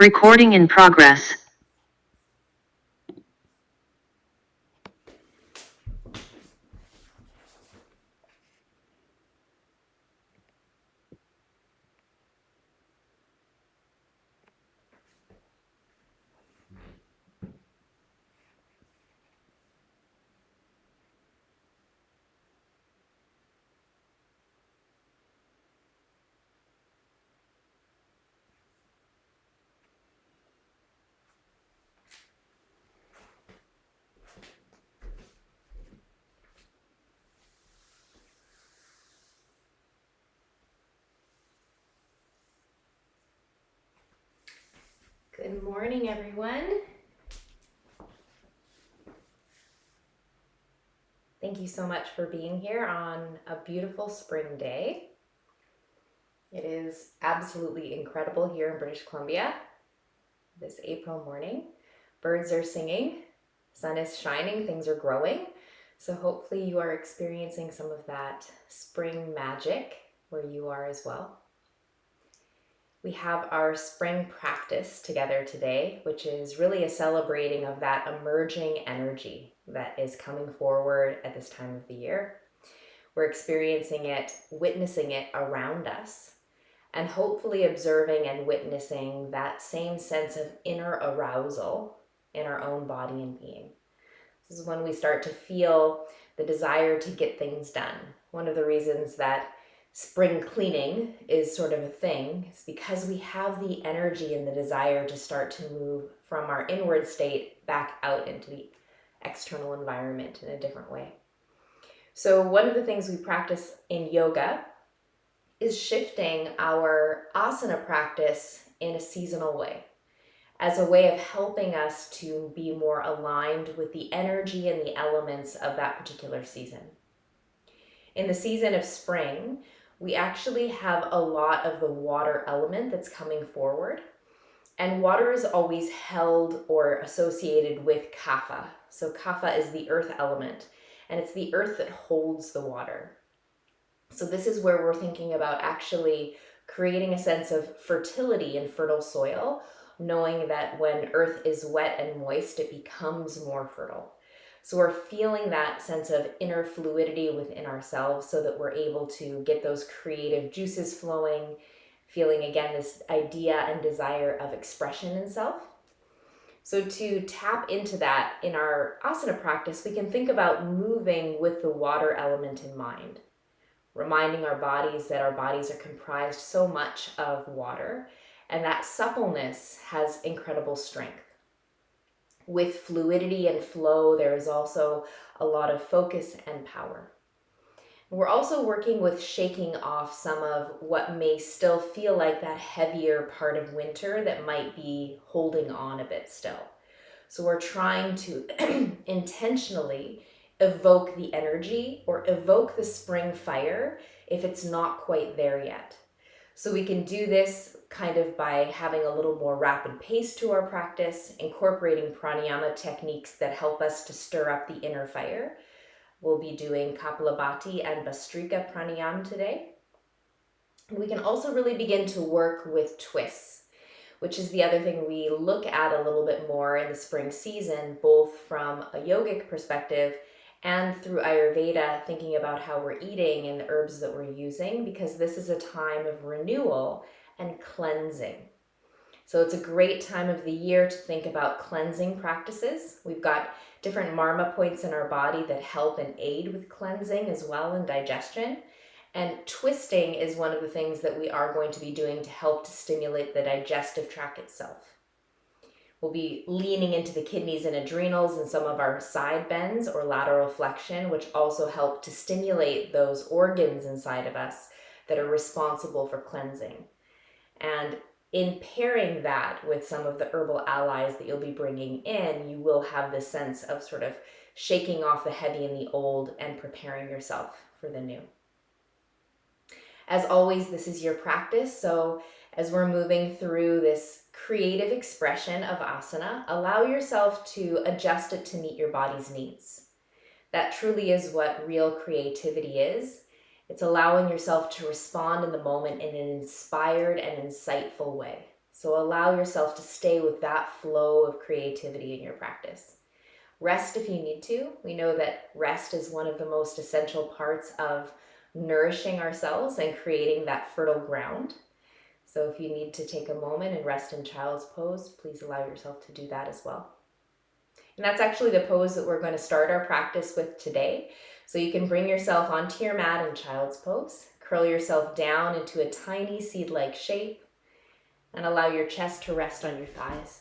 Recording in progress. Good morning, everyone. Thank you so much for being here on a beautiful spring day. It is absolutely incredible here in British Columbia this April morning. Birds are singing, sun is shining, things are growing. So hopefully you are experiencing some of that spring magic where you are as well. We have our spring practice together today, which is really a celebrating of that emerging energy that is coming forward at this time of the year. We're experiencing it, witnessing it around us, and hopefully observing and witnessing that same sense of inner arousal in our own body and being. This is when we start to feel the desire to get things done. One of the reasons that spring cleaning is sort of a thing is because we have the energy and the desire to start to move from our inward state back out into the external environment in a different way. So one of the things we practice in yoga is shifting our asana practice in a seasonal way as a way of helping us to be more aligned with the energy and the elements of that particular season. In the season of spring, we actually have a lot of the water element that's coming forward. And water is always held or associated with kapha. So kapha is the earth element, and it's the earth that holds the water. So this is where we're thinking about actually creating a sense of fertility in fertile soil, knowing that when earth is wet and moist, it becomes more fertile. So we're feeling that sense of inner fluidity within ourselves so that we're able to get those creative juices flowing, feeling again this idea and desire of expression in self. So to tap into that in our asana practice, we can think about moving with the water element in mind, reminding our bodies that our bodies are comprised so much of water, and that suppleness has incredible strength. With fluidity and flow, there is also a lot of focus and power. We're also working with shaking off some of what may still feel like that heavier part of winter that might be holding on a bit still. So we're trying to intentionally evoke the energy or evoke the spring fire if it's not quite there yet. So we can do this kind of by having a little more rapid pace to our practice, incorporating pranayama techniques that help us to stir up the inner fire. We'll be doing Kapalabhati and Bhastrika pranayama today. And we can also really begin to work with twists, which is the other thing we look at a little bit more in the spring season, both from a yogic perspective and through Ayurveda, thinking about how we're eating and the herbs that we're using, because this is a time of renewal and cleansing. So it's a great time of the year to think about cleansing practices. We've got different marma points in our body that help and aid with cleansing as well in digestion. And twisting is one of the things that we are going to be doing to help to stimulate the digestive tract itself. We'll be leaning into the kidneys and adrenals and some of our side bends or lateral flexion, which also help to stimulate those organs inside of us that are responsible for cleansing. And in pairing that with some of the herbal allies that you'll be bringing in, you will have this sense of sort of shaking off the heavy and the old and preparing yourself for the new. As always, this is your practice, so as we're moving through this creative expression of asana, allow yourself to adjust it to meet your body's needs. That truly is what real creativity is. It's allowing yourself to respond in the moment in an inspired and insightful way. So allow yourself to stay with that flow of creativity in your practice. Rest if you need to. We know that rest is one of the most essential parts of nourishing ourselves and creating that fertile ground. So if you need to take a moment and rest in child's pose, please allow yourself to do that as well. And that's actually the pose that we're going to start our practice with today. So you can bring yourself onto your mat in child's pose, curl yourself down into a tiny seed-like shape, and allow your chest to rest on your thighs.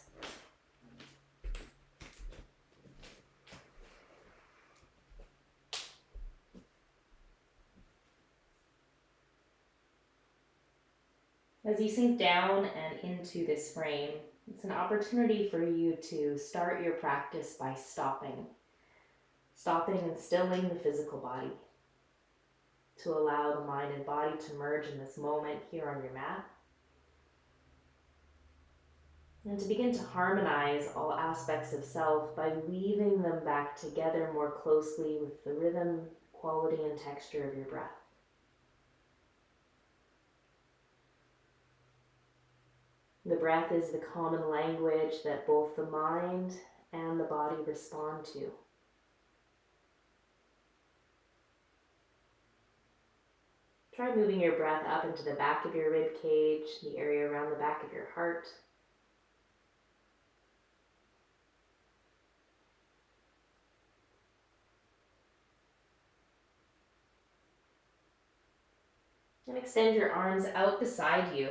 As you sink down and into this frame, it's an opportunity for you to start your practice by stopping and stilling the physical body, to allow the mind and body to merge in this moment here on your mat, and to begin to harmonize all aspects of self by weaving them back together more closely with the rhythm, quality, and texture of your breath. The breath is the common language that both the mind and the body respond to. Try moving your breath up into the back of your rib cage, the area around the back of your heart. And extend your arms out beside you.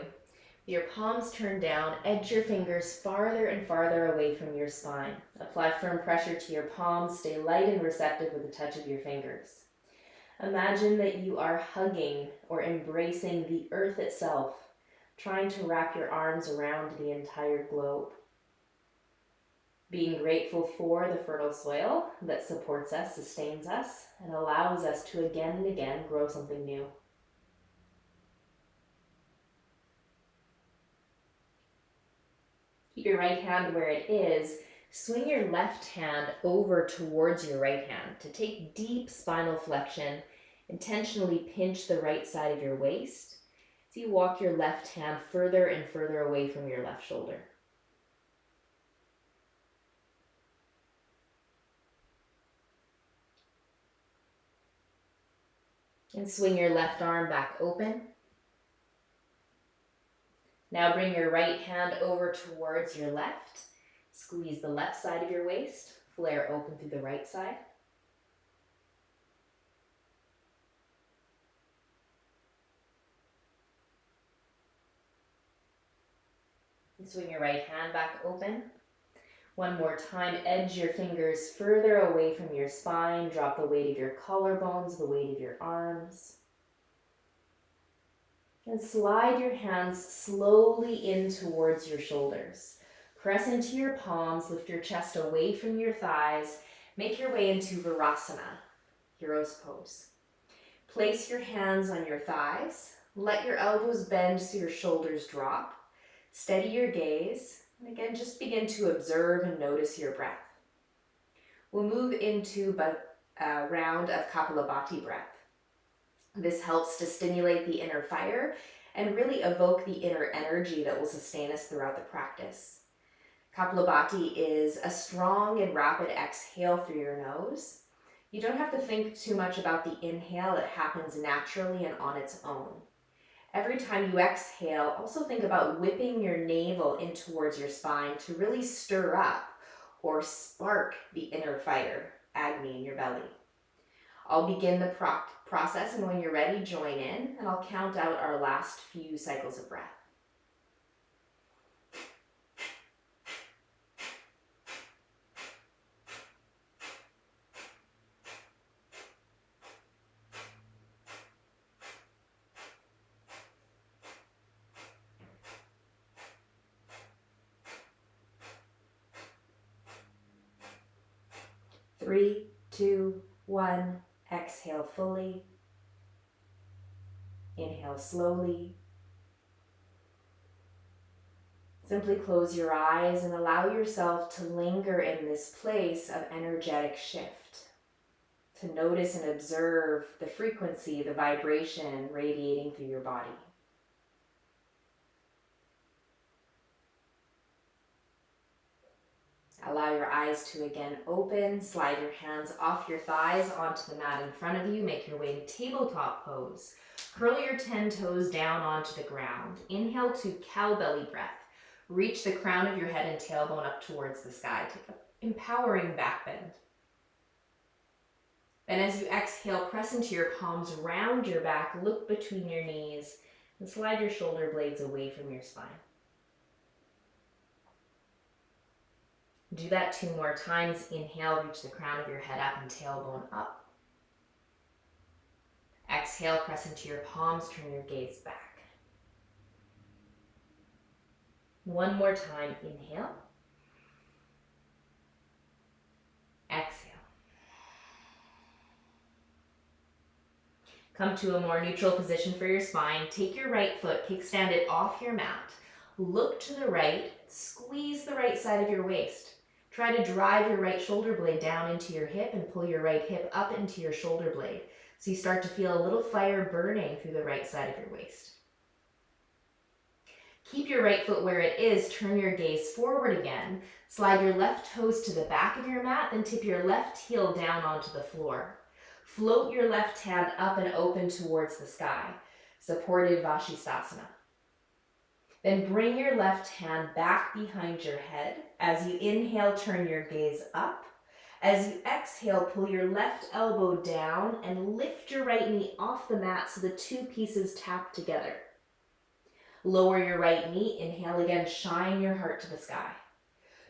Your palms turned down, edge your fingers farther and farther away from your spine. Apply firm pressure to your palms, stay light and receptive with the touch of your fingers. Imagine that you are hugging or embracing the earth itself, trying to wrap your arms around the entire globe. Being grateful for the fertile soil that supports us, sustains us, and allows us to again and again grow something new. Keep your right hand where it is. Swing your left hand over towards your right hand to take deep spinal flexion. Intentionally pinch the right side of your waist as you walk your left hand further and further away from your left shoulder. And swing your left arm back open. Now bring your right hand over towards your left. Squeeze the left side of your waist. Flare open through the right side. And swing your right hand back open. One more time, edge your fingers further away from your spine. Drop the weight of your collarbones, the weight of your arms. And slide your hands slowly in towards your shoulders. Press into your palms, lift your chest away from your thighs. Make your way into Virasana, Hero's Pose. Place your hands on your thighs. Let your elbows bend so your shoulders drop. Steady your gaze. And again, just begin to observe and notice your breath. We'll move into a round of Kapalabhati breath. This helps to stimulate the inner fire and really evoke the inner energy that will sustain us throughout the practice. Kapalabhati is a strong and rapid exhale through your nose. You don't have to think too much about the inhale. It happens naturally and on its own. Every time you exhale, also think about whipping your navel in towards your spine to really stir up or spark the inner fire, Agni, in your belly. I'll begin the process, and when you're ready, join in, and I'll count out our last few cycles of breath. Three, two, one. Exhale fully. Inhale slowly. Simply close your eyes and allow yourself to linger in this place of energetic shift. To notice and observe the frequency, the vibration radiating through your body. Allow your eyes to again open. Slide your hands off your thighs onto the mat in front of you. Make your way to tabletop pose. Curl your 10 toes down onto the ground. Inhale to cow belly breath. Reach the crown of your head and tailbone up towards the sky. Take an empowering back bend. And as you exhale, press into your palms, round your back, look between your knees, and slide your shoulder blades away from your spine. Do that 2 more times. Inhale, reach the crown of your head up and tailbone up. Exhale, press into your palms, turn your gaze back. 1 more time. Inhale. Exhale. Come to a more neutral position for your spine. Take your right foot, kickstand it off your mat. Look to the right, squeeze the right side of your waist. Try to drive your right shoulder blade down into your hip and pull your right hip up into your shoulder blade. So you start to feel a little fire burning through the right side of your waist. Keep your right foot where it is, turn your gaze forward again. Slide your left toes to the back of your mat, then tip your left heel down onto the floor. Float your left hand up and open towards the sky, supported Vashisthasana. Then bring your left hand back behind your head. As you inhale, turn your gaze up. As you exhale, pull your left elbow down and lift your right knee off the mat so the 2 pieces tap together. Lower your right knee. Inhale again, shine your heart to the sky.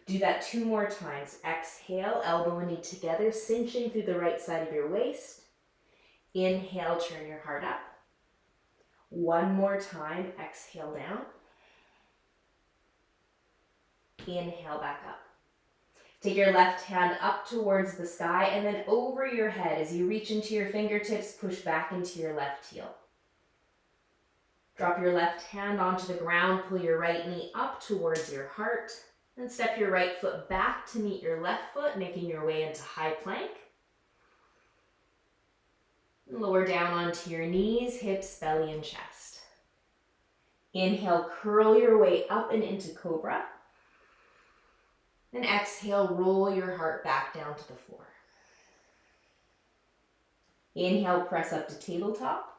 Do that 2 more times. Exhale, elbow and knee together, cinching through the right side of your waist. Inhale, turn your heart up. 1 more time. Exhale down. Inhale back up. Take your left hand up towards the sky and then over your head. As you reach into your fingertips, push back into your left heel. Drop your left hand onto the ground, pull your right knee up towards your heart, then step your right foot back to meet your left foot, making your way into high plank. Lower down onto your knees, hips, belly, and chest. Inhale, curl your way up and into cobra. And exhale, roll your heart back down to the floor. Inhale, press up to tabletop.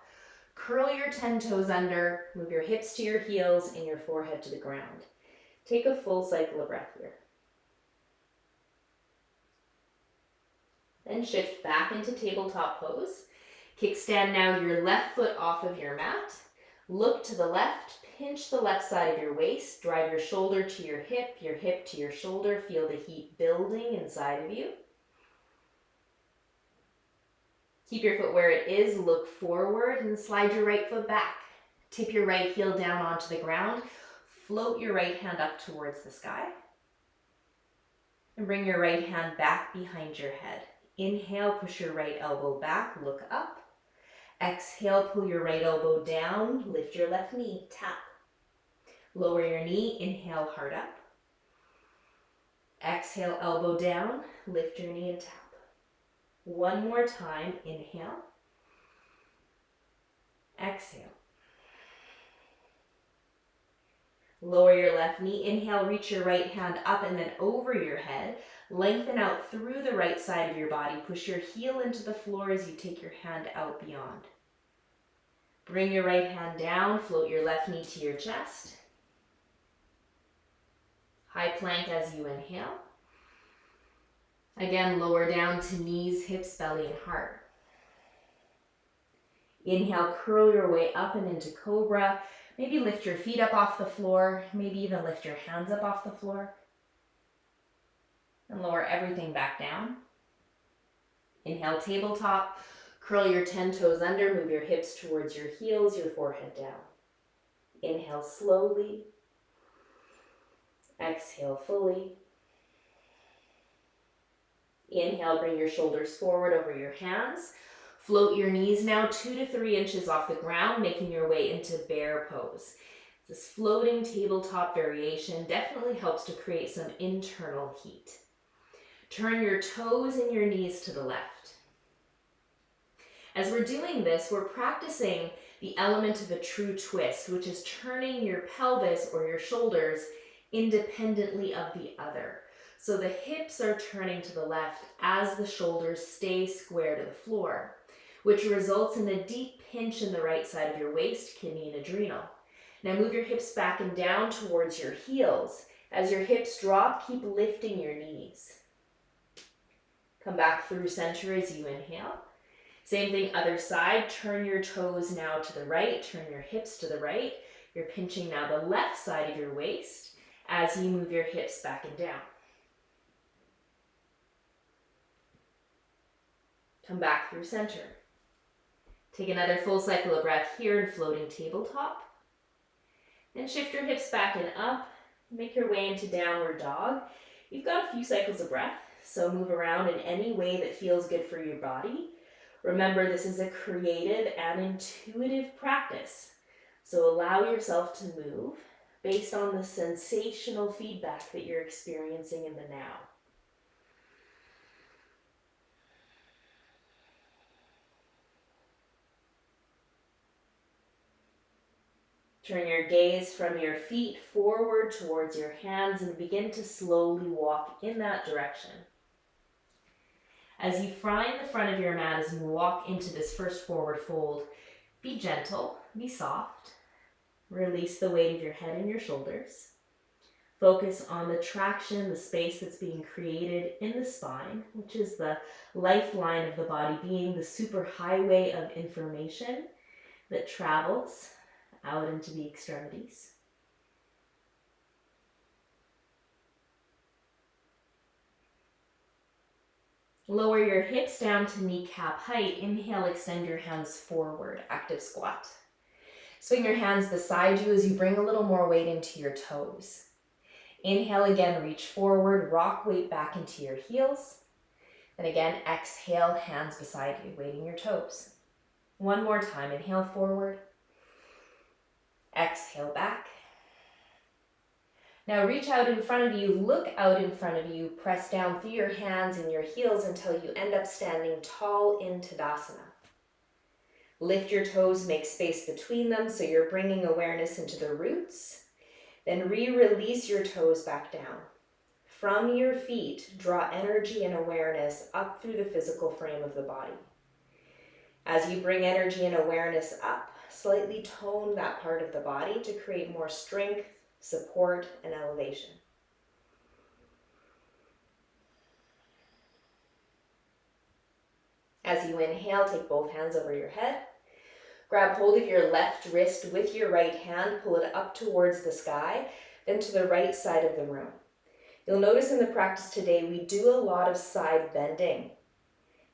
Curl your 10 toes under, move your hips to your heels and your forehead to the ground. Take a full cycle of breath here. Then shift back into tabletop pose. Kickstand now your left foot off of your mat. Look to the left, pinch the left side of your waist, drive your shoulder to your hip to your shoulder. Feel the heat building inside of you. Keep your foot where it is, look forward and slide your right foot back. Tip your right heel down onto the ground. Float your right hand up towards the sky. And bring your right hand back behind your head. Inhale, push your right elbow back, look up. Exhale, pull your right elbow down, lift your left knee, tap. Lower your knee, inhale, heart up. Exhale, elbow down, lift your knee and tap. 1 more time, inhale. Exhale. Lower your left knee, inhale, reach your right hand up and then over your head. Lengthen out through the right side of your body. Push your heel into the floor as you take your hand out beyond. Bring your right hand down, float your left knee to your chest. High plank as you inhale. Again, lower down to knees, hips, belly, and heart. Inhale, curl your way up and into cobra. Maybe lift your feet up off the floor. Maybe even lift your hands up off the floor. And lower everything back down. Inhale, tabletop. Curl your 10 toes under. Move your hips towards your heels, your forehead down. Inhale slowly. Exhale fully. Inhale, bring your shoulders forward over your hands. Float your knees now 2 to 3 inches off the ground, making your way into bear pose. This floating tabletop variation definitely helps to create some internal heat. Turn your toes and your knees to the left. As we're doing this, we're practicing the element of a true twist, which is turning your pelvis or your shoulders independently of the other. So the hips are turning to the left as the shoulders stay square to the floor, which results in a deep pinch in the right side of your waist, kidney, and adrenal. Now move your hips back and down towards your heels. As your hips drop, keep lifting your knees. Come back through center as you inhale. Same thing, other side. Turn your toes now to the right. Turn your hips to the right. You're pinching now the left side of your waist as you move your hips back and down. Come back through center. Take another full cycle of breath here in floating tabletop. Then shift your hips back and up. Make your way into downward dog. You've got a few cycles of breath, so move around in any way that feels good for your body. Remember, this is a creative and intuitive practice, so allow yourself to move based on the sensational feedback that you're experiencing in the now. Turn your gaze from your feet forward towards your hands and begin to slowly walk in that direction. As you find the front of your mat as you walk into this first forward fold, be gentle, be soft. Release the weight of your head and your shoulders. Focus on the traction, the space that's being created in the spine, which is the lifeline of the body, being the superhighway of information that travels out into the extremities. Lower your hips down to kneecap height. Inhale, extend your hands forward, active squat. Swing your hands beside you as you bring a little more weight into your toes. Inhale again, reach forward, rock weight back into your heels. And again, exhale, hands beside you, weighting your toes. One more time, inhale forward. Exhale back. Now reach out in front of you, look out in front of you, press down through your hands and your heels until you end up standing tall in Tadasana. Lift your toes, make space between them so you're bringing awareness into the roots. Then re-release your toes back down. From your feet, draw energy and awareness up through the physical frame of the body. As you bring energy and awareness up, slightly tone that part of the body to create more strength, support, and elevation. As you inhale, take both hands over your head. Grab hold of your left wrist with your right hand, pull it up towards the sky, then to the right side of the room. You'll notice in the practice today, we do a lot of side bending.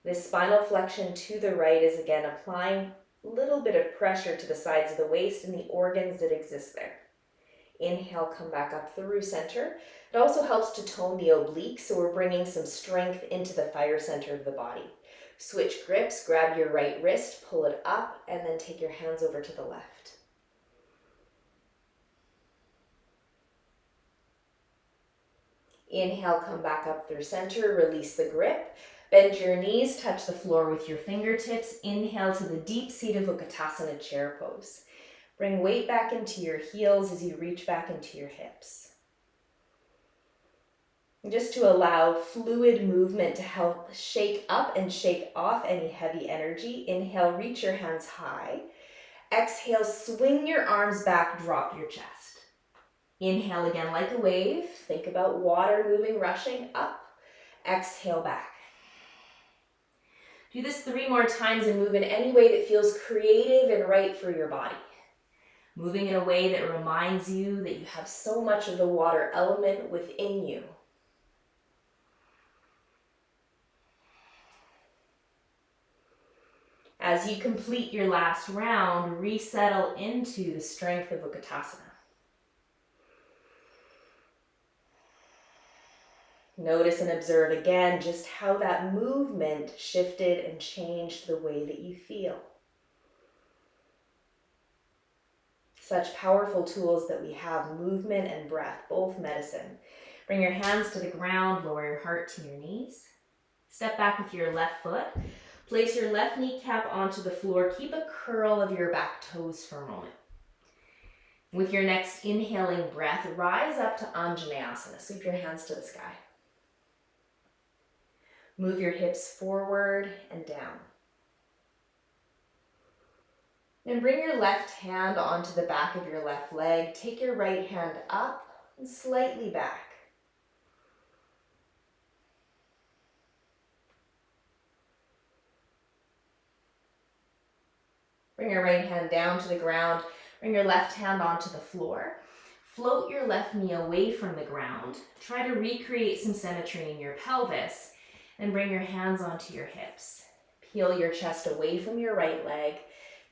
This spinal flexion to the right is again applying a little bit of pressure to the sides of the waist and the organs that exist there. Inhale, come back up through center. It also helps to tone the obliques, so we're bringing some strength into the fire center of the body. Switch grips, grab your right wrist, pull it up, and then take your hands over to the left. Inhale, come back up through center, release the grip. Bend your knees, touch the floor with your fingertips. Inhale to the deep seated Utkatasana chair pose. Bring weight back into your heels as you reach back into your hips. And just to allow fluid movement to help shake up and shake off any heavy energy, inhale, reach your hands high. Exhale, swing your arms back, drop your chest. Inhale again like a wave. Think about water moving, rushing up. Exhale back. Do this 3 more times and move in any way that feels creative and right for your body. Moving in a way that reminds you that you have so much of the water element within you. As you complete your last round, resettle into the strength of Utkatasana. Notice and observe again just how that movement shifted and changed the way that you feel. Such powerful tools that we have, movement and breath, both medicine. Bring your hands to the ground, lower your heart to your knees. Step back with your left foot. Place your left kneecap onto the floor. Keep a curl of your back toes for a moment. With your next inhaling breath, rise up to Anjaneyasana. Sweep your hands to the sky. Move your hips forward and down. And bring your left hand onto the back of your left leg. Take your right hand up and slightly back. Bring your right hand down to the ground. Bring your left hand onto the floor. Float your left knee away from the ground. Try to recreate some symmetry in your pelvis and bring your hands onto your hips. Peel your chest away from your right leg.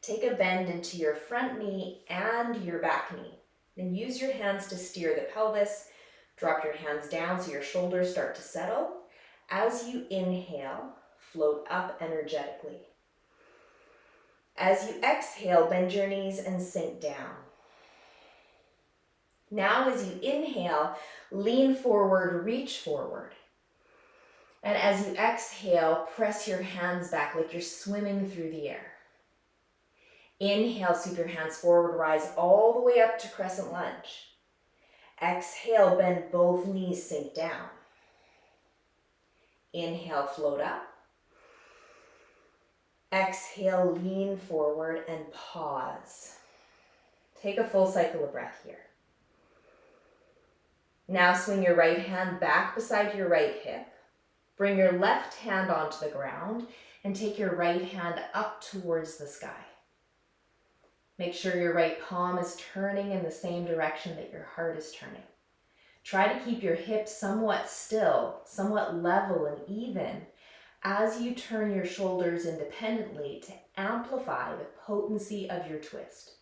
Take a bend into your front knee and your back knee. Then use your hands to steer the pelvis. Drop your hands down so your shoulders start to settle. As you inhale, float up energetically. As you exhale, bend your knees and sink down. Now as you inhale, lean forward, reach forward. And as you exhale, press your hands back like you're swimming through the air. Inhale, sweep your hands forward, rise all the way up to crescent lunge. Exhale, bend both knees, sink down. Inhale, float up. Exhale, lean forward and pause. Take a full cycle of breath here. Now swing your right hand back beside your right hip. Bring your left hand onto the ground and take your right hand up towards the sky. Make sure your right palm is turning in the same direction that your heart is turning. Try to keep your hips somewhat still, somewhat level and even as you turn your shoulders independently to amplify the potency of your twist.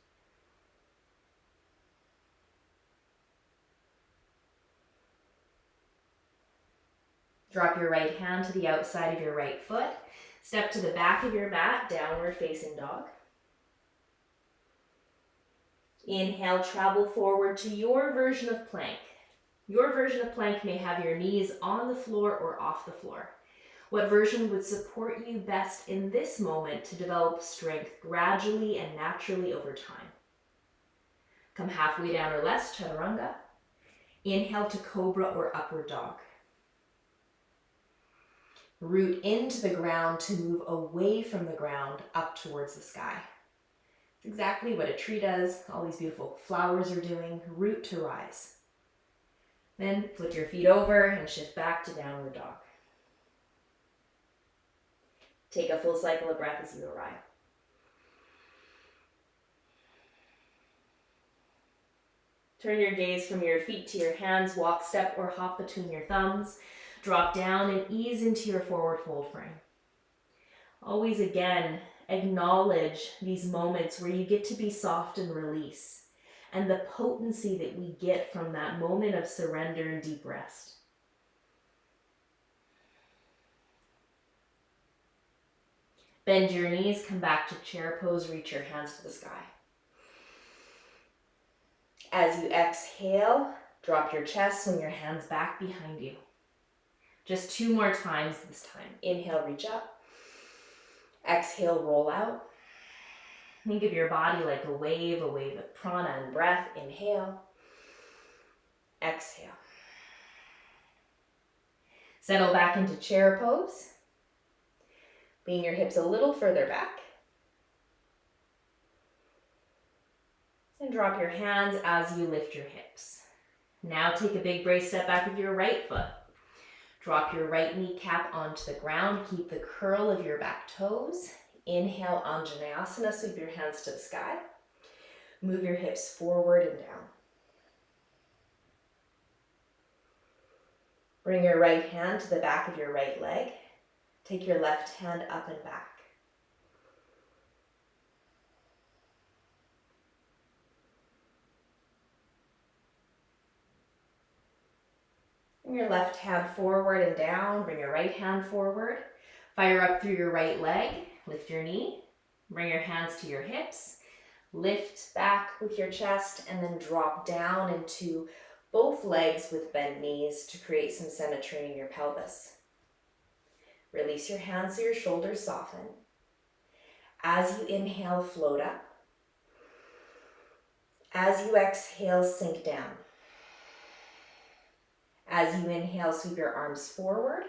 Drop your right hand to the outside of your right foot. Step to the back of your mat, downward facing dog. Inhale, travel forward to your version of plank. Your version of plank may have your knees on the floor or off the floor. What version would support you best in this moment to develop strength gradually and naturally over time? Come halfway down or less, chaturanga. Inhale to cobra or upward dog. Root into the ground to move away from the ground up towards the sky. It's exactly what a tree does. All these beautiful flowers are doing. Root to rise. Then flip your feet over and shift back to downward dog. Take a full cycle of breath as you arrive. Turn your gaze from your feet to your hands. Walk, step, or hop between your thumbs. Drop down and ease into your forward fold frame. Always again, acknowledge these moments where you get to be soft and release, and the potency that we get from that moment of surrender and deep rest. Bend your knees, come back to chair pose, reach your hands to the sky. As you exhale, drop your chest, swing your hands back behind you. Just 2 more times this time. Inhale, reach up. Exhale, roll out. Think of your body like a wave of prana and breath. Inhale. Exhale. Settle back into chair pose. Lean your hips a little further back. And drop your hands as you lift your hips. Now take a big braced step back with your right foot. Drop your right kneecap onto the ground. Keep the curl of your back toes. Inhale, Anjaneyasana, sweep your hands to the sky. Move your hips forward and down. Bring your right hand to the back of your right leg. Take your left hand up and back. Bring your left hand forward and down. Bring your right hand forward. Fire up through your right leg. Lift your knee. Bring your hands to your hips. Lift back with your chest and then drop down into both legs with bent knees to create some symmetry in your pelvis. Release your hands so your shoulders soften. As you inhale, float up. As you exhale, sink down. As you inhale, sweep your arms forward.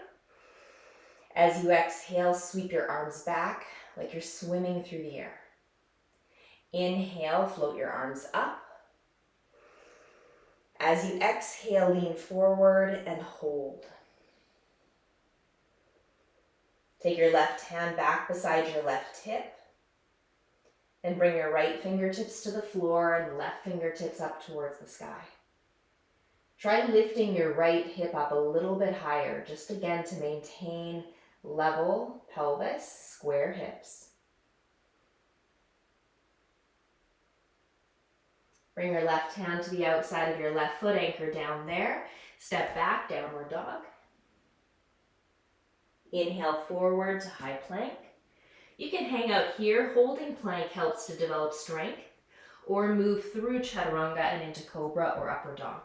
As you exhale, sweep your arms back like you're swimming through the air. Inhale, float your arms up. As you exhale, lean forward and hold. Take your left hand back beside your left hip. Then bring your right fingertips to the floor and left fingertips up towards the sky. Try lifting your right hip up a little bit higher, just again to maintain level pelvis, square hips. Bring your left hand to the outside of your left foot, anchor down there. Step back, downward dog. Inhale forward to high plank. You can hang out here. Holding plank helps to develop strength, or move through chaturanga and into cobra or upper dog.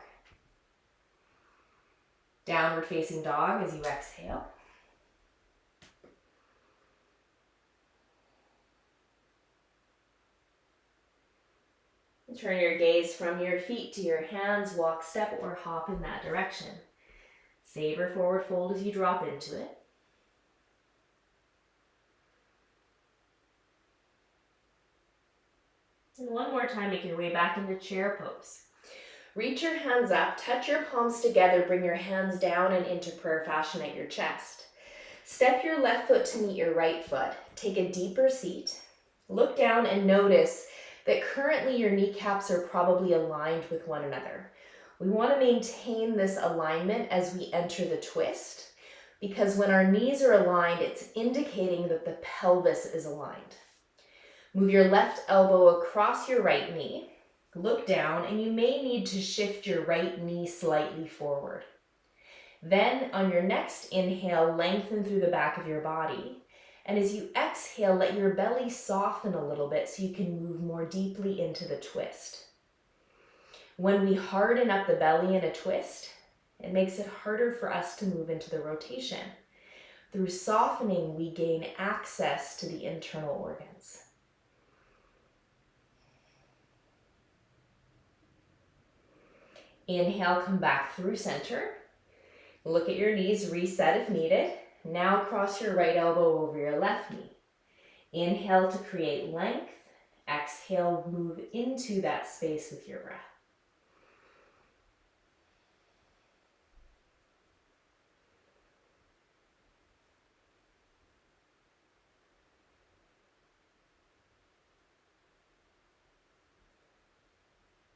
Downward facing dog as you exhale. Turn your gaze from your feet to your hands, walk, step, or hop in that direction. Savor forward fold as you drop into it. And one more time, make your way back into chair pose. Reach your hands up, touch your palms together, bring your hands down and into prayer fashion at your chest. Step your left foot to meet your right foot. Take a deeper seat. Look down and notice that currently your kneecaps are probably aligned with one another. We want to maintain this alignment as we enter the twist, because when our knees are aligned, it's indicating that the pelvis is aligned. Move your left elbow across your right knee. Look down, and you may need to shift your right knee slightly forward. Then on your next inhale, lengthen through the back of your body. And as you exhale, let your belly soften a little bit so you can move more deeply into the twist. When we harden up the belly in a twist, it makes it harder for us to move into the rotation. Through softening, we gain access to the internal organs. Inhale, come back through center. Look at your knees, reset if needed. Now cross your right elbow over your left knee. Inhale to create length. Exhale, move into that space with your breath.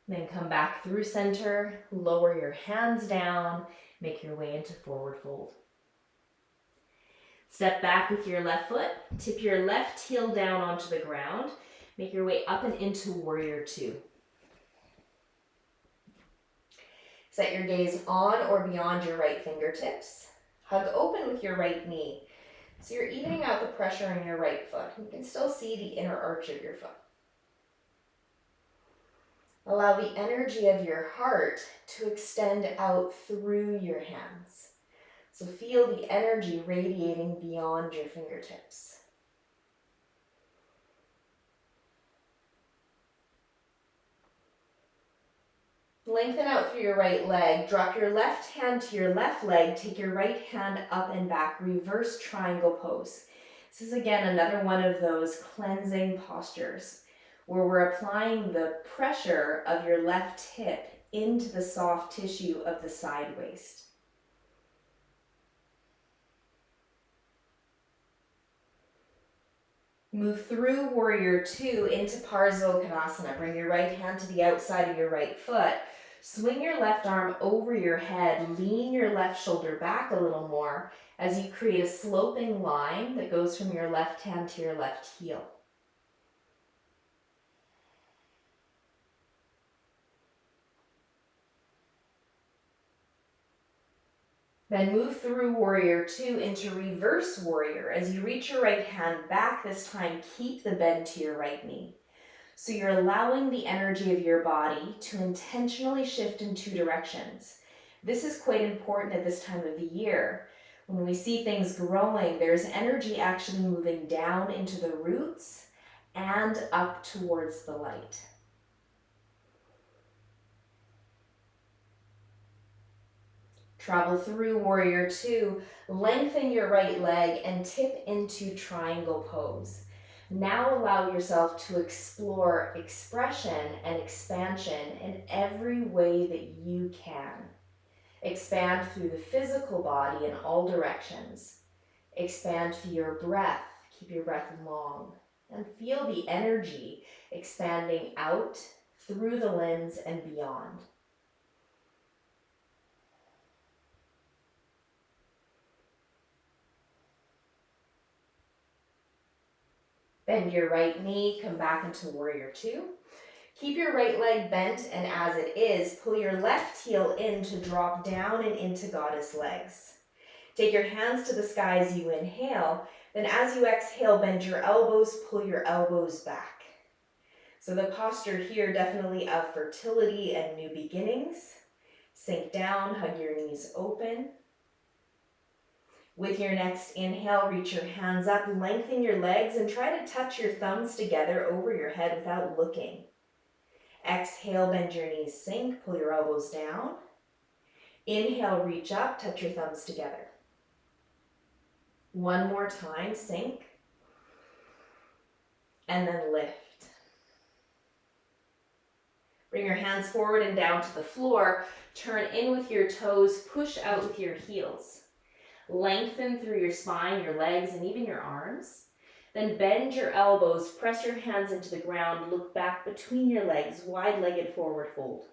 Then come back through center, lower your hands down, make your way into forward fold. Step back with your left foot, tip your left heel down onto the ground, make your way up and into warrior two. Set your gaze on or beyond your right fingertips. Hug open with your right knee. So you're evening out the pressure on your right foot. You can still see the inner arch of your foot. Allow the energy of your heart to extend out through your hands. So feel the energy radiating beyond your fingertips. Lengthen out through your right leg. Drop your left hand to your left leg. Take your right hand up and back. Reverse triangle pose. This is again another one of those cleansing postures where we're applying the pressure of your left hip into the soft tissue of the side waist. Move through warrior two into Parsvottanasana. Bring your right hand to the outside of your right foot. Swing your left arm over your head. Lean your left shoulder back a little more as you create a sloping line that goes from your left hand to your left heel. Then move through warrior two into reverse warrior. As you reach your right hand back, this time keep the bend to your right knee. So you're allowing the energy of your body to intentionally shift in two directions. This is quite important at this time of the year. When we see things growing, there's energy actually moving down into the roots and up towards the light. Travel through warrior two, lengthen your right leg and tip into triangle pose. Now allow yourself to explore expression and expansion in every way that you can. Expand through the physical body in all directions. Expand through your breath. Keep your breath long. And feel the energy expanding out through the limbs and beyond. Bend your right knee, come back into warrior two. Keep your right leg bent, and as it is, pull your left heel in to drop down and into goddess legs. Take your hands to the sky as you inhale, then as you exhale, bend your elbows, pull your elbows back. So the posture here definitely of fertility and new beginnings. Sink down, hug your knees open. With your next inhale, reach your hands up, lengthen your legs, and try to touch your thumbs together over your head without looking. Exhale, bend your knees, sink, pull your elbows down. Inhale, reach up, touch your thumbs together. One more time, sink. And then lift. Bring your hands forward and down to the floor. Turn in with your toes, push out with your heels. Lengthen through your spine, your legs, and even your arms. Then bend your elbows, press your hands into the ground, look back between your legs, wide-legged forward fold.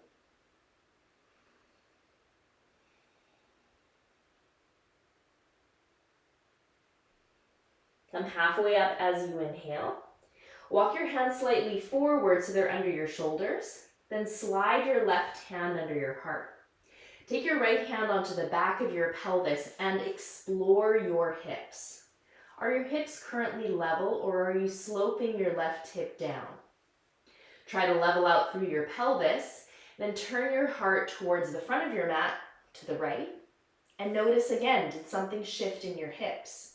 Come halfway up as you inhale. Walk your hands slightly forward so they're under your shoulders. Then slide your left hand under your heart. Take your right hand onto the back of your pelvis and explore your hips. Are your hips currently level, or are you sloping your left hip down? Try to level out through your pelvis, then turn your heart towards the front of your mat to the right. And notice again, did something shift in your hips?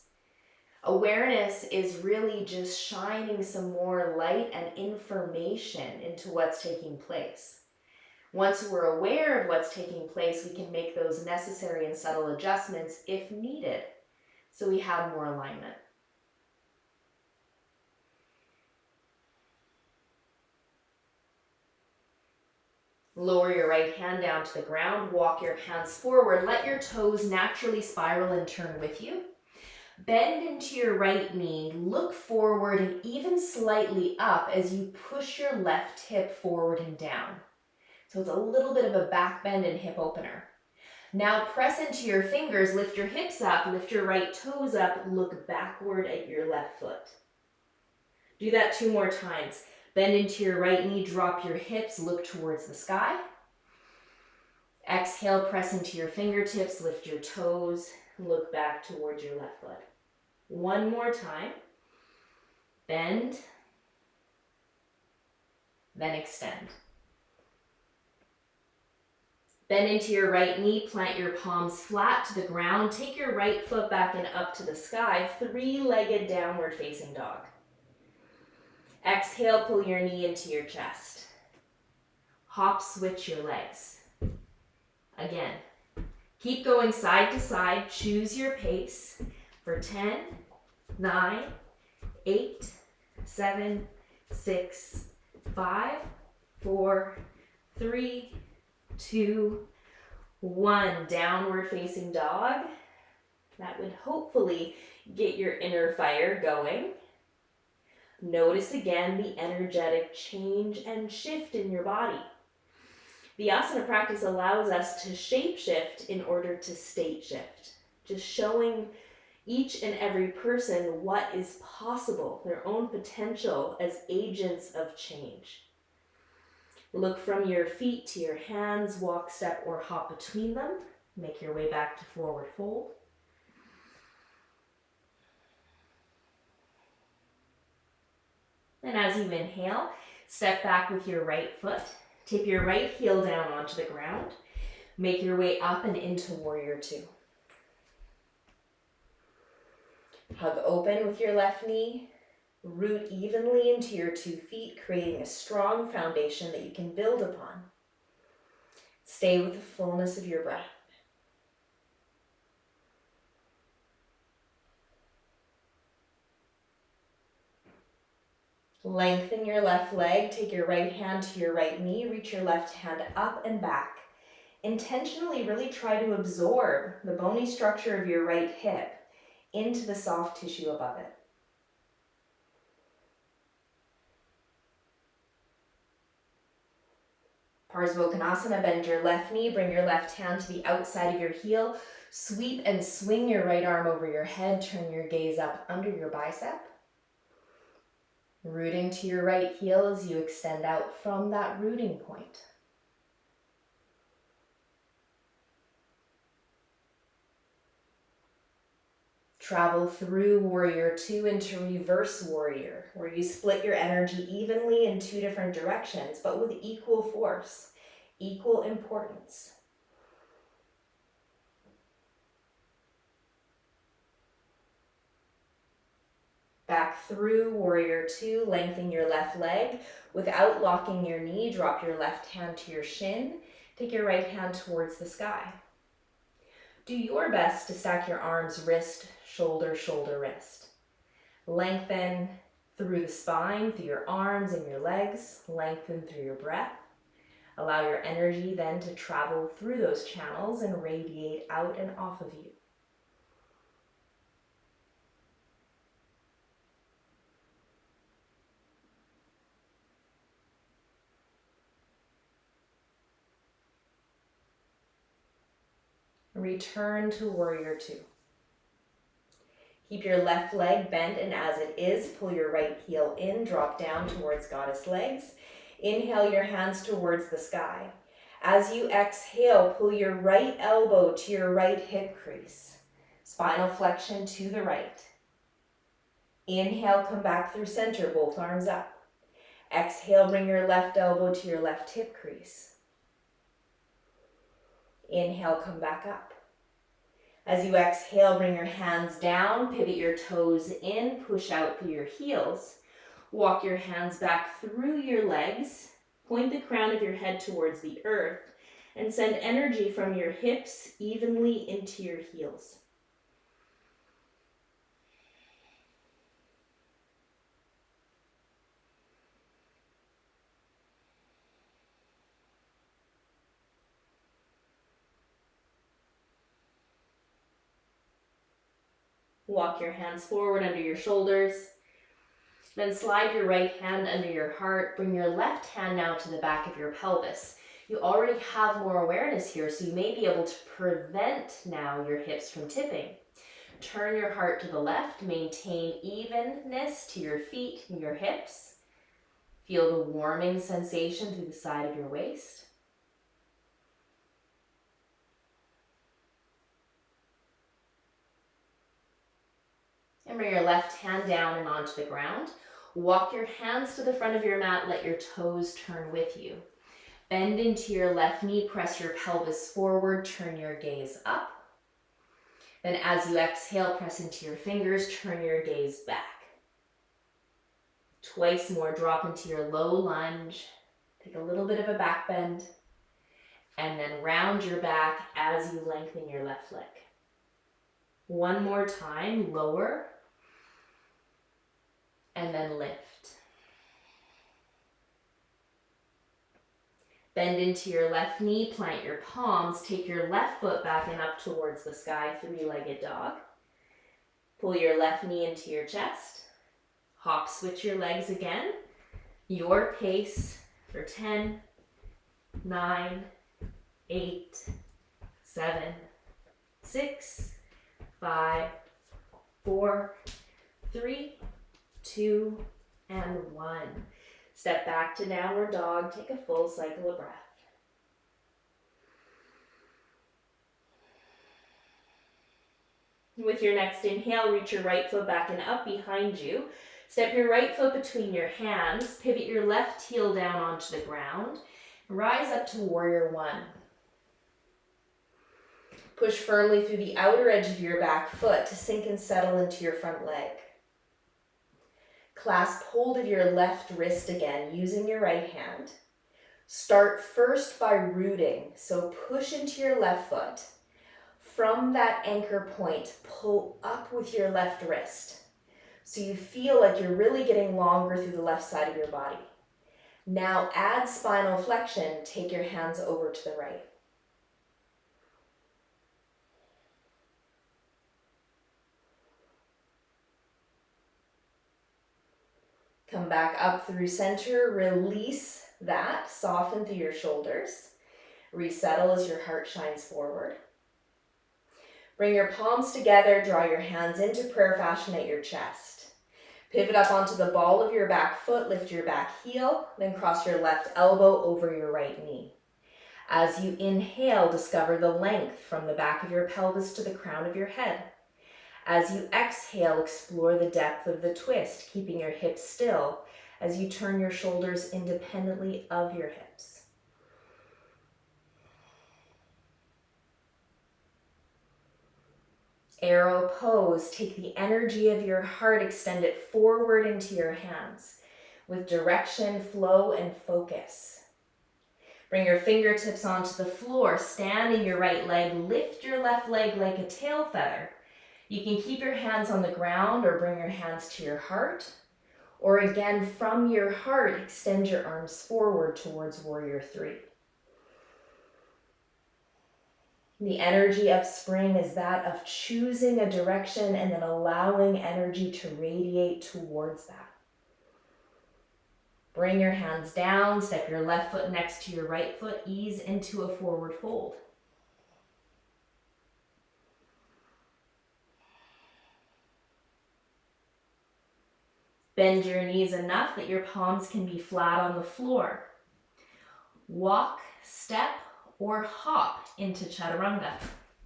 Awareness is really just shining some more light and information into what's taking place. Once we're aware of what's taking place, we can make those necessary and subtle adjustments if needed, so we have more alignment. Lower your right hand down to the ground, walk your hands forward, let your toes naturally spiral and turn with you. Bend into your right knee, look forward and even slightly up as you push your left hip forward and down. So it's a little bit of a back bend and hip opener. Now press into your fingers, lift your hips up, lift your right toes up, look backward at your left foot. Do that 2 more times. Bend into your right knee, drop your hips, look towards the sky. Exhale, press into your fingertips, lift your toes, look back towards your left foot. 1 more time. Bend, then extend. Bend into your right knee, plant your palms flat to the ground, take your right foot back and up to the sky, 3-legged downward facing dog. Exhale, pull your knee into your chest. Hop, switch your legs. Again, keep going side to side, choose your pace for 10, 9, 8, 7, 6, 5, 4, 3, 2, 1. Downward facing dog. That would hopefully get your inner fire going. Notice again the energetic change and shift in your body. The asana practice allows us to shape shift in order to state shift, just showing each and every person what is possible, their own potential as agents of change. Look from your feet to your hands, walk, step, or hop between them. Make your way back to forward fold. And as you inhale, step back with your right foot. Tip your right heel down onto the ground. Make your way up and into warrior two. Hug open with your left knee. Root evenly into your 2 feet, creating a strong foundation that you can build upon. Stay with the fullness of your breath. Lengthen your left leg, take your right hand to your right knee, reach your left hand up and back. Intentionally really try to absorb the bony structure of your right hip into the soft tissue above it. Parsvottanasana, bend your left knee, bring your left hand to the outside of your heel, sweep and swing your right arm over your head, turn your gaze up under your bicep. Rooting to your right heel as you extend out from that rooting point. Travel through warrior two into reverse warrior, where you split your energy evenly in two different directions, but with equal force, equal importance. Back through warrior two, lengthen your left leg. Without locking your knee, drop your left hand to your shin. Take your right hand towards the sky. Do your best to stack your arms wrist, shoulder, shoulder, wrist. Lengthen through the spine, through your arms and your legs. Lengthen through your breath. Allow your energy then to travel through those channels and radiate out and off of you. Return to warrior two. Keep your left leg bent, and as it is, pull your right heel in, drop down towards goddess legs. Inhale your hands towards the sky. As you exhale, pull your right elbow to your right hip crease. Spinal flexion to the right. Inhale, come back through center, both arms up. Exhale, bring your left elbow to your left hip crease. Inhale, come back up. As you exhale, bring your hands down, pivot your toes in, push out through your heels. Walk your hands back through your legs, point the crown of your head towards the earth, and send energy from your hips evenly into your heels. Walk your hands forward under your shoulders. Then slide your right hand under your heart. Bring your left hand now to the back of your pelvis. You already have more awareness here, so you may be able to prevent now your hips from tipping. Turn your heart to the left. Maintain evenness to your feet and your hips. Feel the warming sensation through the side of your waist. And bring your left hand down and onto the ground. Walk your hands to the front of your mat. Let your toes turn with you. Bend into your left knee. Press your pelvis forward. Turn your gaze up. Then as you exhale, press into your fingers. Turn your gaze back. Twice more. Drop into your low lunge. Take a little bit of a back bend. And then round your back as you lengthen your left leg. One more time. Lower. And then lift. Bend into your left knee, plant your palms, take your left foot back and up towards the sky, three-legged dog. Pull your left knee into your chest. Hop, switch your legs again. Your pace for 10, 9, 8, 7, 6, 5, 4, 3, 2, and 1. Step back to downward dog. Take a full cycle of breath. With your next inhale, reach your right foot back and up behind you. Step your right foot between your hands. Pivot your left heel down onto the ground. Rise up to warrior one. Push firmly through the outer edge of your back foot to sink and settle into your front leg. Clasp hold of your left wrist again using your right hand. Start first by rooting, so push into your left foot. From that anchor point, pull up with your left wrist. so you feel like you're really getting longer through the left side of your body. Now add spinal flexion, take your hands over to the right. Come back up through center, release that, soften through your shoulders. Resettle as your heart shines forward. Bring your palms together, draw your hands into prayer fashion at your chest. Pivot up onto the ball of your back foot, lift your back heel, then cross your left elbow over your right knee. As you inhale, discover the length from the back of your pelvis to the crown of your head. As you exhale, explore the depth of the twist, keeping your hips still as you turn your shoulders independently of your hips. Arrow pose, take the energy of your heart, extend it forward into your hands with direction, flow, and focus. Bring your fingertips onto the floor, stand in your right leg, lift your left leg like a tail feather. You can keep your hands on the ground or bring your hands to your heart. Or again, from your heart, extend your arms forward towards warrior three. The energy of spring is that of choosing a direction and then allowing energy to radiate towards that. Bring your hands down, step your left foot next to your right foot, ease into a forward fold. Bend your knees enough that your palms can be flat on the floor. Walk, step, or hop into chaturanga.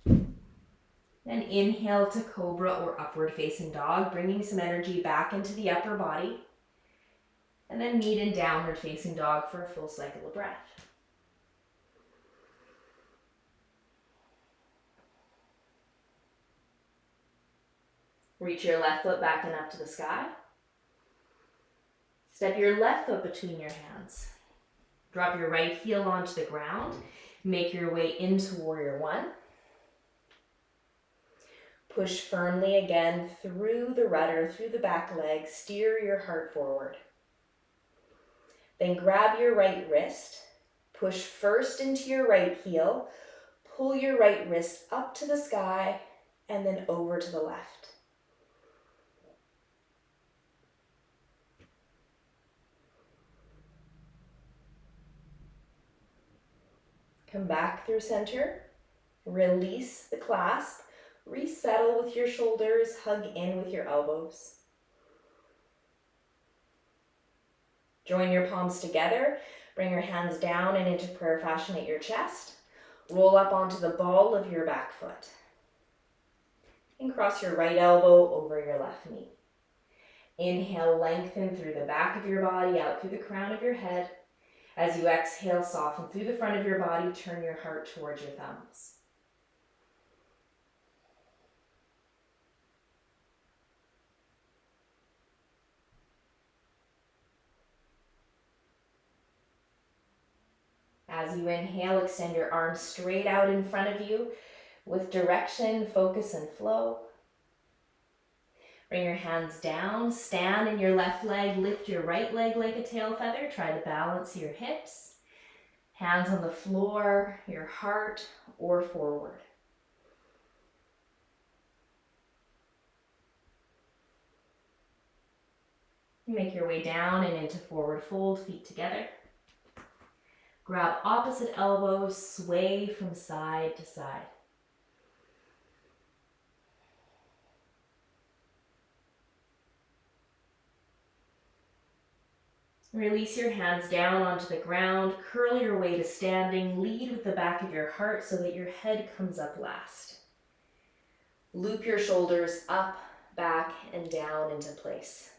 Then inhale to cobra or upward facing dog, bringing some energy back into the upper body. And then meet in downward facing dog for a full cycle of breath. Reach your left foot back and up to the sky. Step your left foot between your hands. Drop your right heel onto the ground. Make your way into warrior one. Push firmly again through the rudder, through the back leg. Steer your heart forward. Then grab your right wrist. Push first into your right heel. Pull your right wrist up to the sky and then over to the left. Come back through center. Release the clasp. Resettle with your shoulders. Hug in with your elbows. Join your palms together. Bring your hands down and into prayer fashion at your chest. Roll up onto the ball of your back foot. And cross your right elbow over your left knee. Inhale, lengthen through the back of your body, out through the crown of your head. As you exhale, soften through the front of your body, turn your heart towards your thumbs. As you inhale, extend your arms straight out in front of you with direction, focus, and flow. Bring your hands down, stand in your left leg, lift your right leg like a tail feather. Try to balance your hips. Hands on the floor, your heart, or forward. Make your way down and into forward fold, feet together. Grab opposite elbows, sway from side to side. Release your hands down onto the ground, curl your way to standing, lead with the back of your heart so that your head comes up last. Loop your shoulders up, back, and down into place.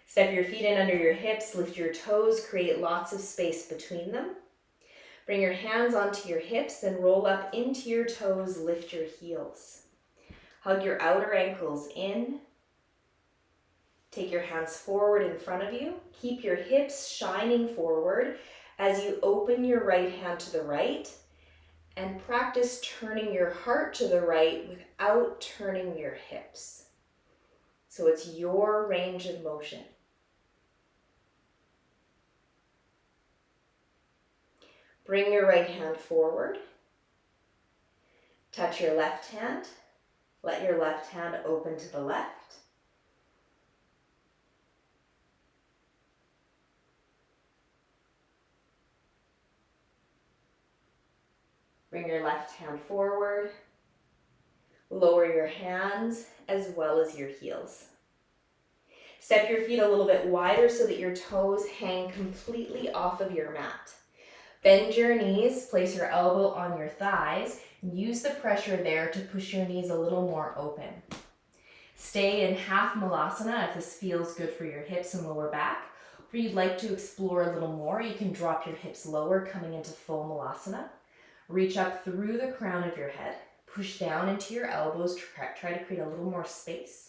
Step your feet in under your hips, lift your toes, create lots of space between them. Bring your hands onto your hips, then roll up into your toes, lift your heels. Hug your outer ankles in. Take your hands forward in front of you. Keep your hips shining forward as you open your right hand to the right and practice turning your heart to the right without turning your hips. So it's your range of motion. Bring your right hand forward. Touch your left hand. Let your left hand open to the left. Bring your left hand forward. Lower your hands as well as your heels. Step your feet a little bit wider so that your toes hang completely off of your mat. Bend your knees, place your elbow on your thighs, and use the pressure there to push your knees a little more open. Stay in half malasana if this feels good for your hips and lower back. If you'd like to explore a little more, you can drop your hips lower, coming into full malasana. Reach up through the crown of your head. Push down into your elbows. Try to create a little more space.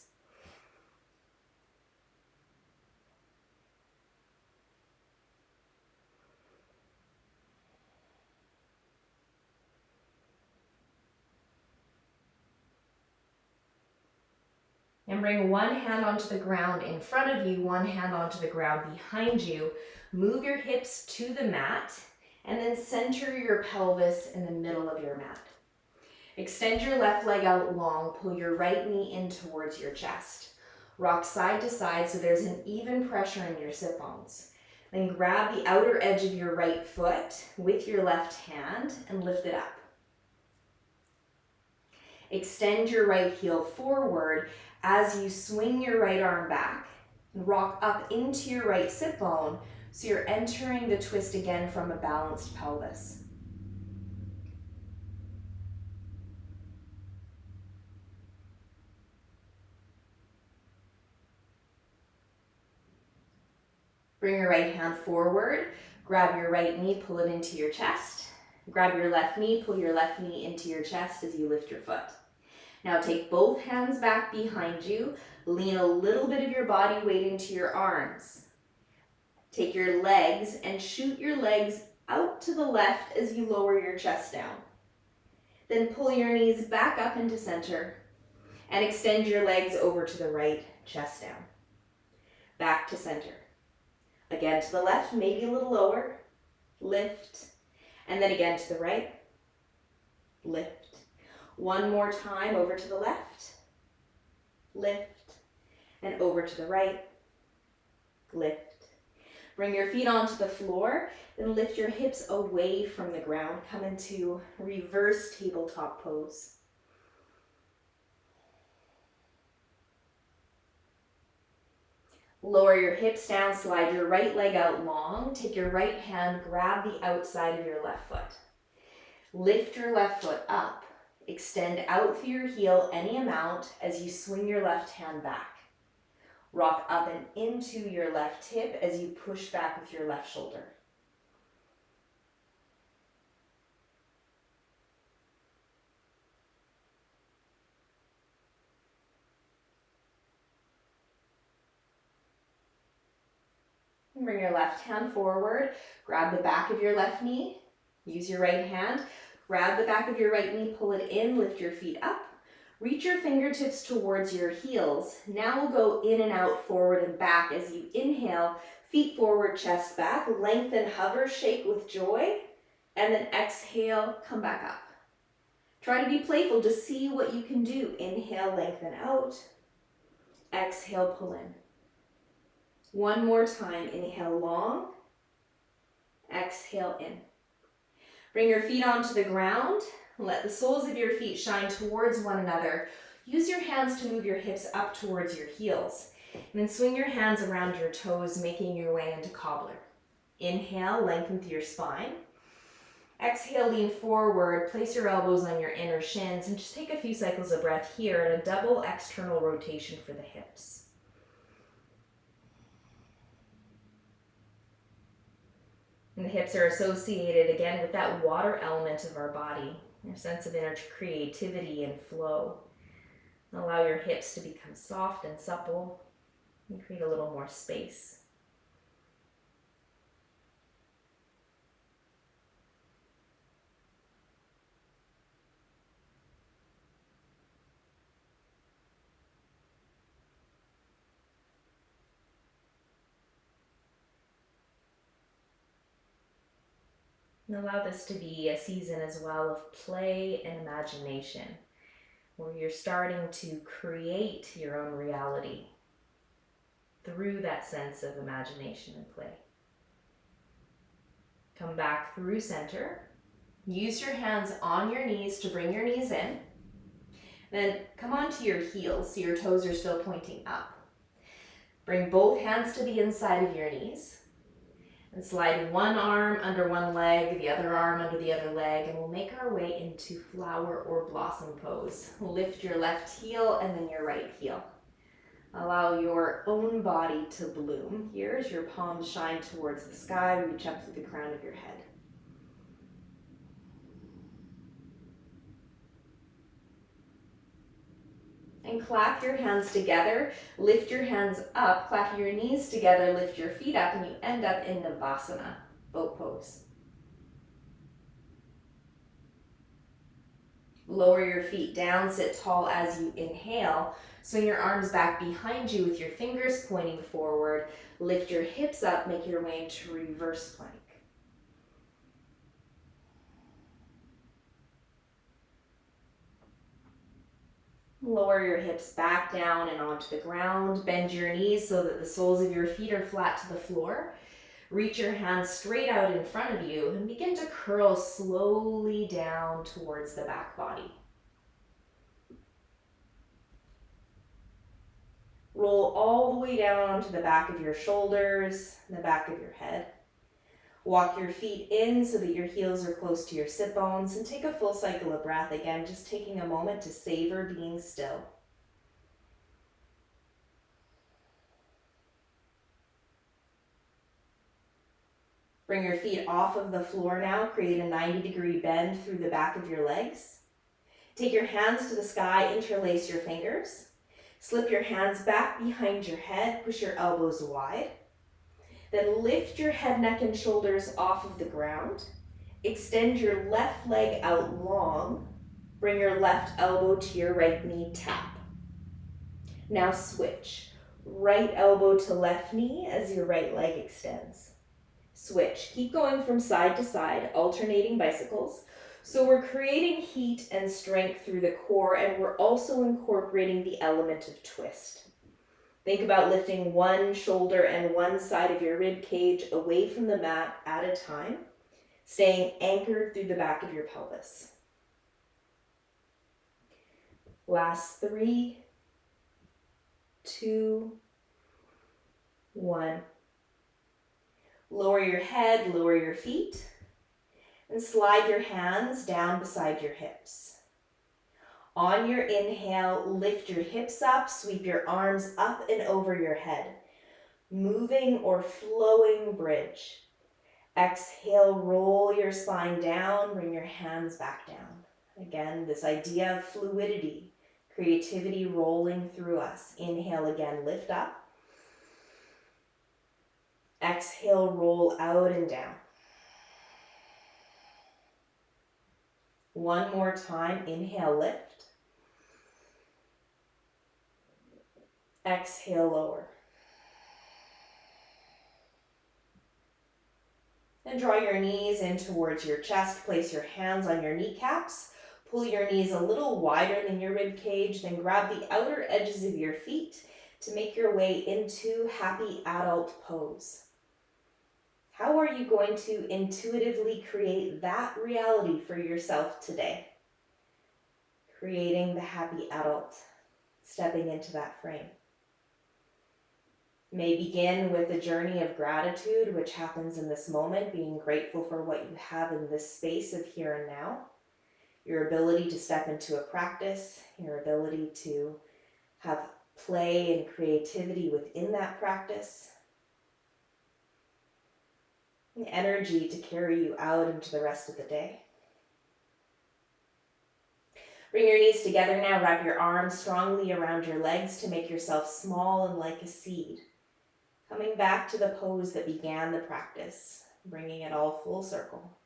And bring one hand onto the ground in front of you, one hand onto the ground behind you. Move your hips to the mat, and then center your pelvis in the middle of your mat. Extend your left leg out long, pull your right knee in towards your chest. Rock side to side so there's an even pressure in your sit bones. Then grab the outer edge of your right foot with your left hand and lift it up. Extend your right heel forward as you swing your right arm back and rock up into your right sit bone so you're entering the twist again from a balanced pelvis. Bring your right hand forward, grab your right knee, pull it into your chest. Grab your left knee, pull your left knee into your chest as you lift your foot. Now take both hands back behind you, lean a little bit of your body weight into your arms. Take your legs and shoot your legs out to the left as you lower your chest down. Then pull your knees back up into center and extend your legs over to the right, chest down. Back to center. Again to the left, maybe a little lower. Lift. And then again to the right. Lift. One more time over to the left. Lift. And over to the right. Lift. Bring your feet onto the floor, then lift your hips away from the ground. Come into reverse tabletop pose. Lower your hips down, slide your right leg out long. Take your right hand, grab the outside of your left foot. Lift your left foot up. Extend out through your heel any amount as you swing your left hand back. Rock up and into your left hip as you push back with your left shoulder. And bring your left hand forward, grab the back of your left knee, use your right hand, grab the back of your right knee, pull it in, lift your feet up. Reach your fingertips towards your heels. Now we'll go in and out, forward and back as you inhale, feet forward, chest back, lengthen, hover, shake with joy, and then exhale, come back up. Try to be playful, just see what you can do. Inhale, lengthen out, exhale, pull in. One more time, inhale long, exhale in. Bring your feet onto the ground. Let the soles of your feet shine towards one another. Use your hands to move your hips up towards your heels. And then swing your hands around your toes, making your way into cobbler. Inhale, lengthen through your spine. Exhale, lean forward, place your elbows on your inner shins, and just take a few cycles of breath here and a double external rotation for the hips. And the hips are associated again with that water element of our body, your sense of inner creativity and flow. Allow your hips to become soft and supple and create a little more space. And allow this to be a season as well of play and imagination, where you're starting to create your own reality through that sense of imagination and play. Come back through center. Use your hands on your knees to bring your knees in. Then come onto your heels so your toes are still pointing up. Bring both hands to the inside of your knees. And slide one arm under one leg, the other arm under the other leg, and we'll make our way into flower or blossom pose. Lift your left heel and then your right heel. Allow your own body to bloom. Here as your palms shine towards the sky, reach up through the crown of your head. And clap your hands together, lift your hands up, clap your knees together, lift your feet up, and you end up in Navasana, boat pose. Lower your feet down, sit tall as you inhale. Swing your arms back behind you with your fingers pointing forward. Lift your hips up, make your way into reverse plank. Lower your hips back down and onto the ground. Bend your knees so that the soles of your feet are flat to the floor. Reach your hands straight out in front of you and begin to curl slowly down towards the back body. Roll all the way down onto the back of your shoulders and the back of your head. Walk your feet in so that your heels are close to your sit bones, and take a full cycle of breath again, just taking a moment to savor being still. Bring your feet off of the floor now. Create a 90-degree bend through the back of your legs. Take your hands to the sky, interlace your fingers. Slip your hands back behind your head, push your elbows wide. Then lift your head, neck, and shoulders off of the ground. Extend your left leg out long. Bring your left elbow to your right knee, tap. Now switch. Right elbow to left knee as your right leg extends. Switch. Keep going from side to side, alternating bicycles. So we're creating heat and strength through the core, and we're also incorporating the element of twist. Think about lifting one shoulder and one side of your rib cage away from the mat at a time, staying anchored through the back of your pelvis. Last 3, 2, 1. Lower your head, lower your feet, and slide your hands down beside your hips. On your inhale, lift your hips up, sweep your arms up and over your head. Moving or flowing bridge. Exhale, roll your spine down, bring your hands back down. Again, this idea of fluidity, creativity rolling through us. Inhale again, lift up. Exhale, roll out and down. One more time, inhale, lift. Exhale, lower. And draw your knees in towards your chest. Place your hands on your kneecaps. Pull your knees a little wider than your rib cage. Then grab the outer edges of your feet to make your way into happy adult pose. How are you going to intuitively create that reality for yourself today? Creating the happy adult, stepping into that frame. May begin with a journey of gratitude, which happens in this moment, being grateful for what you have in this space of here and now, your ability to step into a practice, your ability to have play and creativity within that practice, and energy to carry you out into the rest of the day. Bring your knees together now, wrap your arms strongly around your legs to make yourself small and like a seed. Coming back to the pose that began the practice, bringing it all full circle.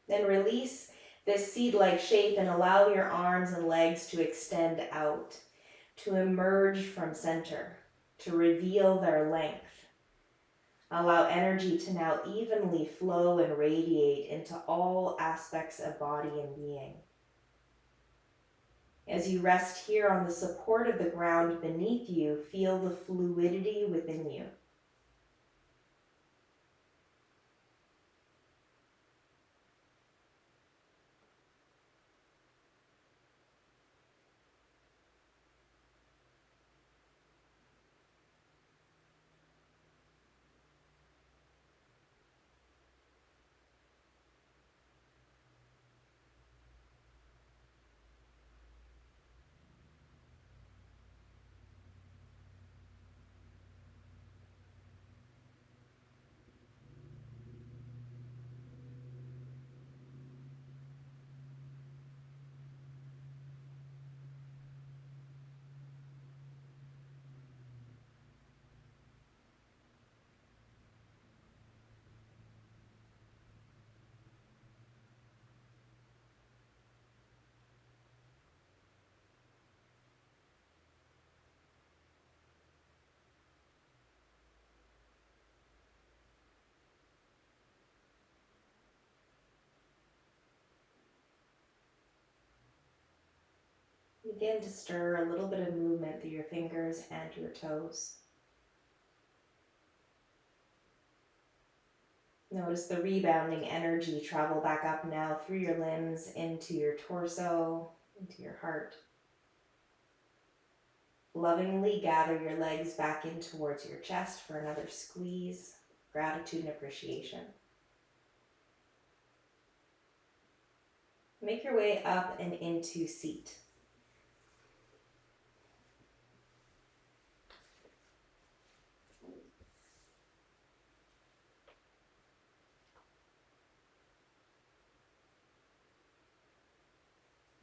Then release this seed-like shape and allow your arms and legs to extend out, to emerge from center, to reveal their length. Allow energy to now evenly flow and radiate into all aspects of body and being. As you rest here on the support of the ground beneath you, feel the fluidity within you. Begin to stir a little bit of movement through your fingers and your toes. Notice the rebounding energy travel back up now through your limbs into your torso, into your heart. Lovingly gather your legs back in towards your chest for another squeeze, gratitude and appreciation. Make your way up and into seat.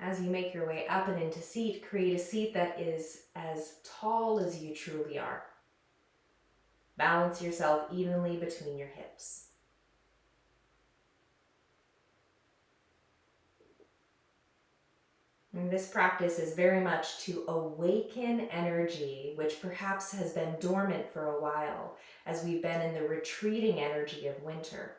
As you make your way up and into seat, create a seat that is as tall as you truly are. Balance yourself evenly between your hips. And this practice is very much to awaken energy, which perhaps has been dormant for a while, as we've been in the retreating energy of winter.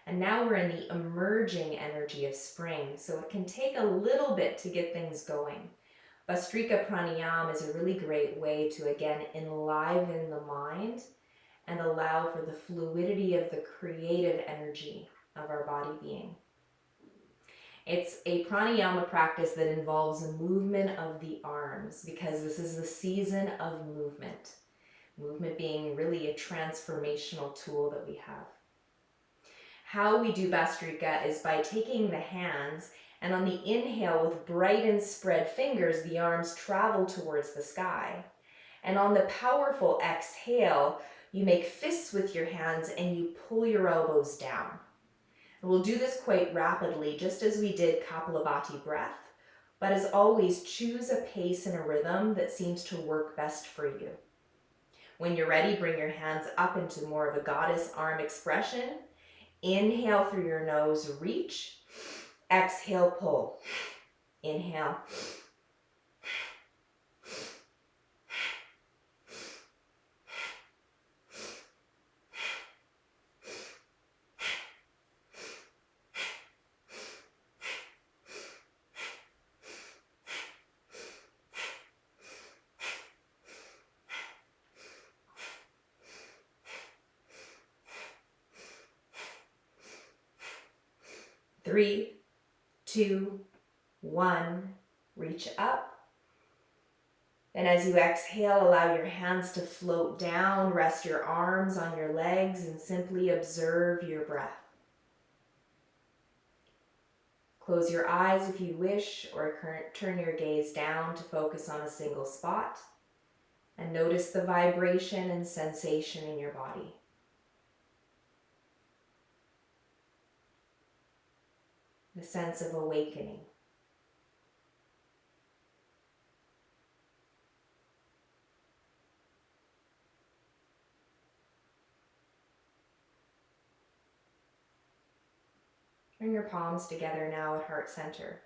And now we're in the emerging energy of spring, so it can take a little bit to get things going. Bhastrika Pranayama is a really great way to, again, enliven the mind and allow for the fluidity of the creative energy of our body being. It's a pranayama practice that involves a movement of the arms because this is the season of movement. Movement being really a transformational tool that we have. How we do Bhastrika is by taking the hands, and on the inhale with bright and spread fingers, the arms travel towards the sky. And on the powerful exhale, you make fists with your hands and you pull your elbows down. And we'll do this quite rapidly, just as we did Kapalabhati breath, but as always, choose a pace and a rhythm that seems to work best for you. When you're ready, bring your hands up into more of a goddess arm expression. Inhale through your nose, reach. Exhale, pull. Inhale. 3, 2, 1, reach up. And as you exhale, allow your hands to float down, rest your arms on your legs, and simply observe your breath. Close your eyes if you wish, or turn your gaze down to focus on a single spot. And notice the vibration and sensation in your body. The sense of awakening. Bring your palms together now at heart center.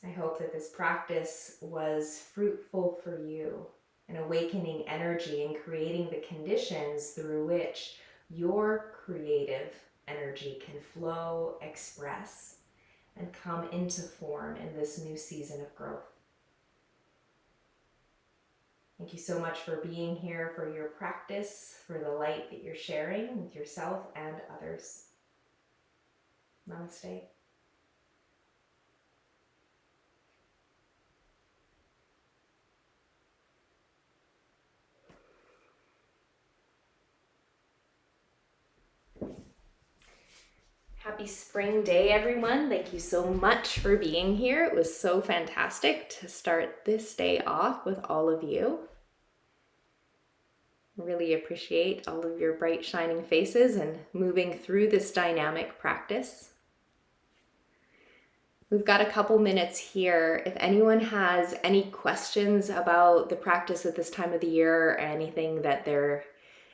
I hope that this practice was fruitful for you. an awakening energy and creating the conditions through which your creative energy can flow, express, and come into form in this new season of growth. Thank you so much for being here, for your practice, for the light that you're sharing with yourself and others. Namaste. Happy spring day, everyone. Thank you so much for being here. It was so fantastic to start this day off with all of you. Really appreciate all of your bright, shining faces and moving through this dynamic practice. We've got a couple minutes here. If anyone has any questions about the practice at this time of the year or anything that they're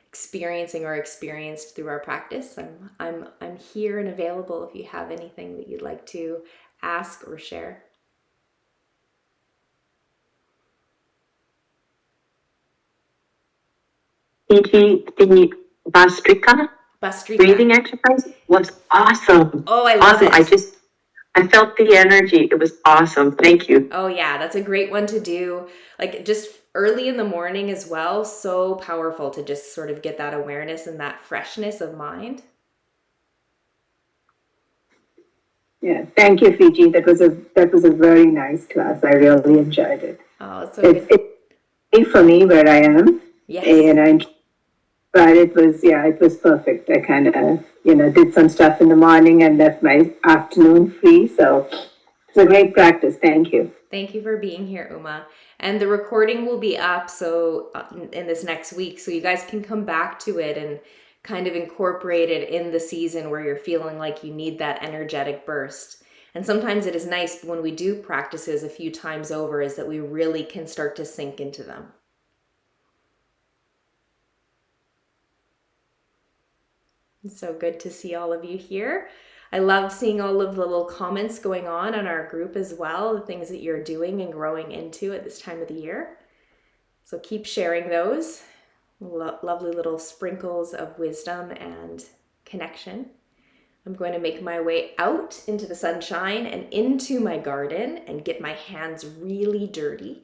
experiencing or experienced through our practice, I'm here and available if you have anything that you'd like to ask or share. The Bastrika breathing exercise was awesome. Oh, I love it. I felt the energy. It was awesome. Thank you. Oh yeah, that's a great one to do. Like just early in the morning as well. So powerful to just sort of get that awareness and that freshness of mind. Yeah, thank you, Fiji. That was a very nice class. I really enjoyed it. Oh, it's so good. It's for me where I am. Yes. But it was perfect. I kind of, did some stuff in the morning and left my afternoon free. So it's a great practice. Thank you. Thank you for being here, Uma. And the recording will be up in this next week, so you guys can come back to it and kind of incorporate it in the season where you're feeling like you need that energetic burst. And sometimes it is nice when we do practices a few times over is that we really can start to sink into them. It's so good to see all of you here. I love seeing all of the little comments going on our group as well, the things that you're doing and growing into at this time of the year. So keep sharing those lovely little sprinkles of wisdom and connection. I'm going to make my way out into the sunshine and into my garden and get my hands really dirty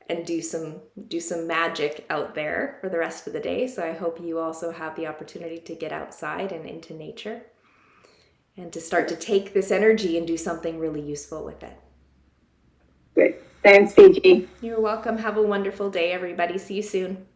and do some magic out there for the rest of the day. So I hope you also have the opportunity to get outside and into nature and to start to take this energy and do something really useful with it. Great. Thanks, Fiji. You're welcome. Have a wonderful day, everybody. See you soon.